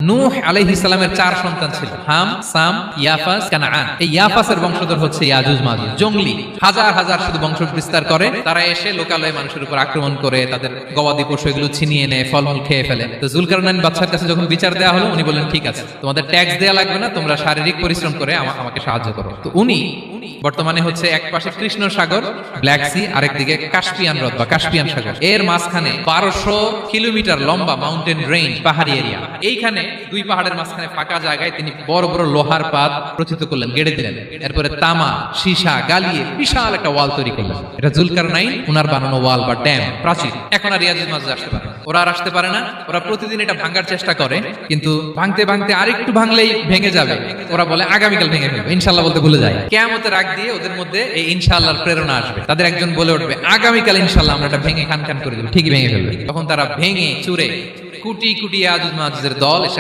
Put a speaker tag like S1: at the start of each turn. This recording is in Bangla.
S1: নূহ আলাইহিস সালামের 4 সন্তান ছিল, হাম, সাম, ইয়াফাস, কানাআন। এই ইয়াফাসের বংশধর হচ্ছে ইয়াজুজ মাজুজ, জঙ্গলি, হাজার হাজার শুধু বংশ বিস্তার করে। তারা এসে লোকালয়ে মানুষের উপর আক্রমণ করে, তাদের গবাদি পশু এগুলো ছিনিয়ে নেয়, ফলমূল খেয়ে ফেলে। তো যুলকারনাইন বাদশার কাছে যখন বিচার দেওয়া হলো, উনি বললেন ঠিক আছে, তোমাদের ট্যাক্স দেয়া লাগবে না, তোমরা শারীরিক পরিশ্রম করে আমাকে সাহায্য করো। তো উনি বর্তমানে হচ্ছে এক পাশে কৃষ্ণ সাগর, ব্ল্যাক সি, আরেকদিকে কাস্পিয়ান হ্রদ বা কাস্পিয়ান সাগর, এর মাঝখানে 1200 কিলোমিটার লম্বা মাউন্টেন রেঞ্জ, পাহাড়ি এরিয়া। এইখানে দুই পাহাড়ের মাঝখানে ফাঁকা জায়গায় তিনি বড় বড় লোহার পাত প্রথিত করলেন, গেড়ে দিলেন। এরপরে তামা, সীসা গালিয়ে বিশাল একটা ওয়াল তৈরি করলেন। এটা যুলকারনাইন উনার বানানো ওয়াল বা ড্যাম, প্রাচীর। এখন আর ইয়াজুজ মাজুজ আসতে পারে না, ওরা আর আসতে পারে না। ওরা প্রতিদিন এটা ভাঙার চেষ্টা করে, কিন্তু ভাঙতে ভাঙতে আরেকটু ভাঙলেই ভেঙে যাবে। ওরা বলে আগামীকাল ভেঙে ফেলবে, ইনশাআল্লাহ বলতে ভুলে যায়। কিয়ামতের আগ দিয়ে ওদের মধ্যে এই ইনশাআল্লাহর প্রেরণা আসবে। তাদের একজন বলে উঠবে, আগামীকাল ইনশাআল্লাহ আমরা এটা ভেঙে খান খান করে দেব, ঠিকই ভেঙে ফেলবে। তখন তারা ভেঙে চুরে কুটি কুটি ইয়াজুজ মাজুজের দল এসে